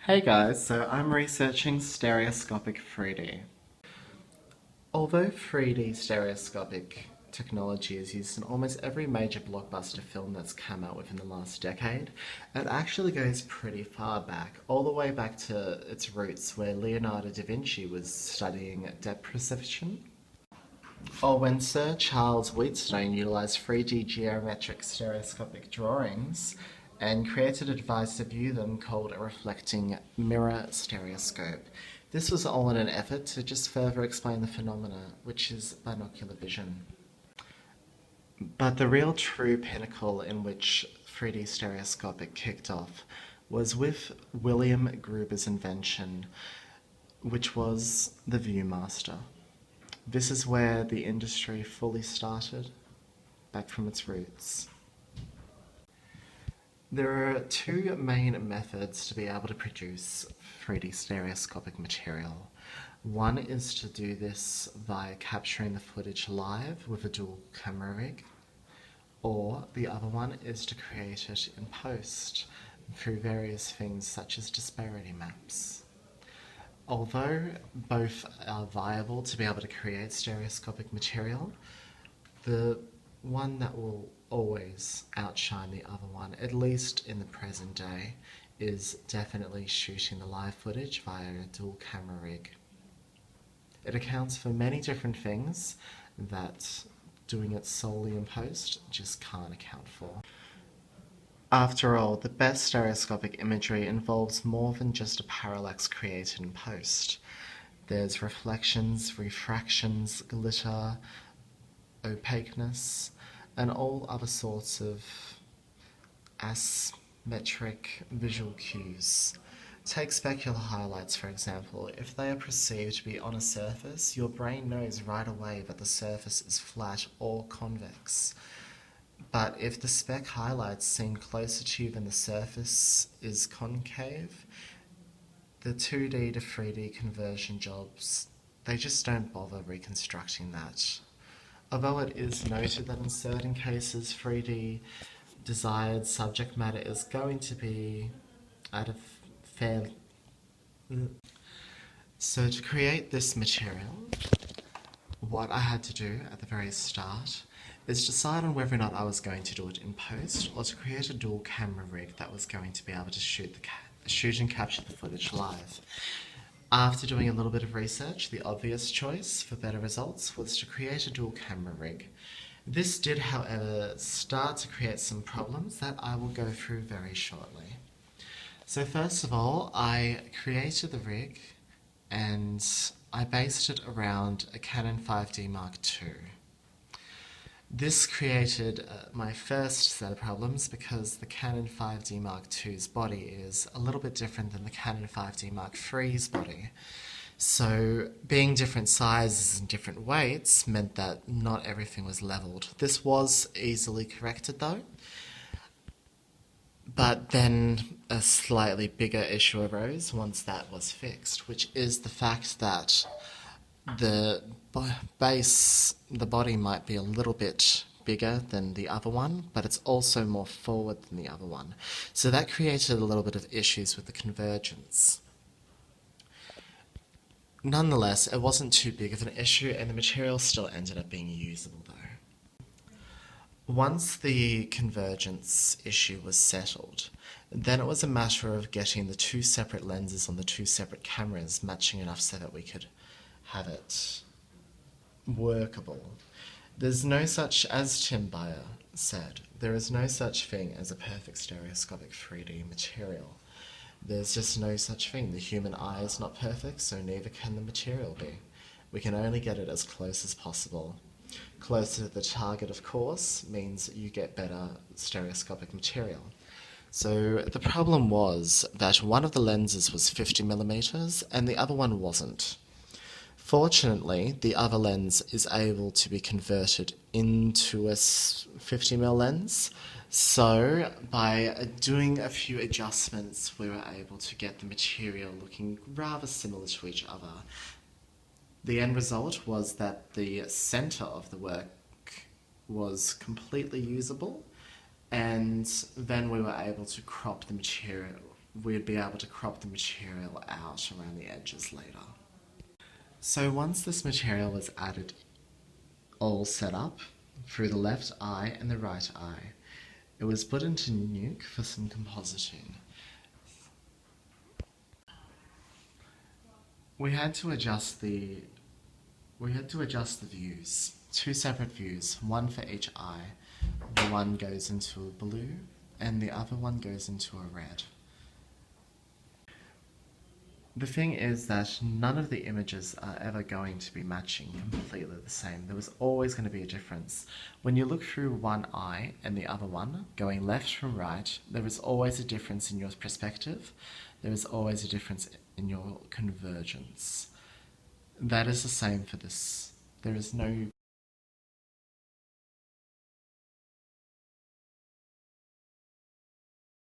Hey guys, so I'm researching stereoscopic 3D. Although 3D stereoscopic technology is used in almost every major blockbuster film that's come out within the last decade, it actually goes pretty far back, all the way back to its roots where Leonardo da Vinci was studying depth perception, or when Sir Charles Wheatstone utilised 3D geometric stereoscopic drawings and created a device to view them called a reflecting mirror stereoscope. This was all in an effort to just further explain the phenomena, which is binocular vision. But the real true pinnacle in which 3D stereoscopic kicked off was with William Gruber's invention, which was the Viewmaster. This is where the industry fully started, back from its roots. There are two main methods to be able to produce 3D stereoscopic material. One is to do this via capturing the footage live with a dual camera rig, or the other one is to create it in post through various things such as disparity maps. Although both are viable to be able to create stereoscopic material, the one that will always outshine the other one, at least in the present day, is definitely shooting the live footage via a dual camera rig. It accounts for many different things that doing it solely in post just can't account for. After all, the best stereoscopic imagery involves more than just a parallax created in post. There's reflections, refractions, glitter, opaqueness, and all other sorts of asymmetric visual cues. Take specular highlights, for example. If they are perceived to be on a surface, your brain knows right away that the surface is flat or convex. But if the spec highlights seem closer to you than the surface is concave, the 2D to 3D conversion jobs, they just don't bother reconstructing that. Although it is noted that in certain cases 3D desired subject matter is going to be at a fair... So to create this material, what I had to do at the very start is decide on whether or not I was going to do it in post or to create a dual camera rig that was going to be able to shoot and capture the footage live. After doing a little bit of research, the obvious choice for better results was to create a dual camera rig. This did, however, start to create some problems that I will go through very shortly. So first of all, I created the rig and I based it around a Canon 5D Mark II. This created my first set of problems because the Canon 5D Mark II's body is a little bit different than the Canon 5D Mark III's body. So being different sizes and different weights meant that not everything was leveled. This was easily corrected though, but then a slightly bigger issue arose once that was fixed, which is the fact that the body might be a little bit bigger than the other one, but it's also more forward than the other one. So that created a little bit of issues with the convergence. Nonetheless, it wasn't too big of an issue and the material still ended up being usable though. Once the convergence issue was settled, then it was a matter of getting the two separate lenses on the two separate cameras matching enough so that we could have it workable. There's no such, as Tim Bayer said, there is no such thing as a perfect stereoscopic 3D material. There's just no such thing. The human eye is not perfect, so neither can the material be. We can only get it as close as possible. Closer to the target, of course, means you get better stereoscopic material. So the problem was that one of the lenses was 50mm and the other one wasn't. Fortunately, the other lens is able to be converted into a 50mm lens, so by doing a few adjustments we were able to get the material looking rather similar to each other. The end result was that the centre of the work was completely usable, and then we were able to crop the material we'd be able to crop the material out around the edges later. So once this material was added, all set up, through the left eye and the right eye, it was put into Nuke for some compositing. We had to adjust the views. Two separate views, one for each eye. The one goes into a blue and the other one goes into a red. The thing is that none of the images are ever going to be matching completely the same. There was always going to be a difference. When you look through one eye and the other one, going left from right, there is always a difference in your perspective. There is always a difference in your convergence. That is the same for this. There is no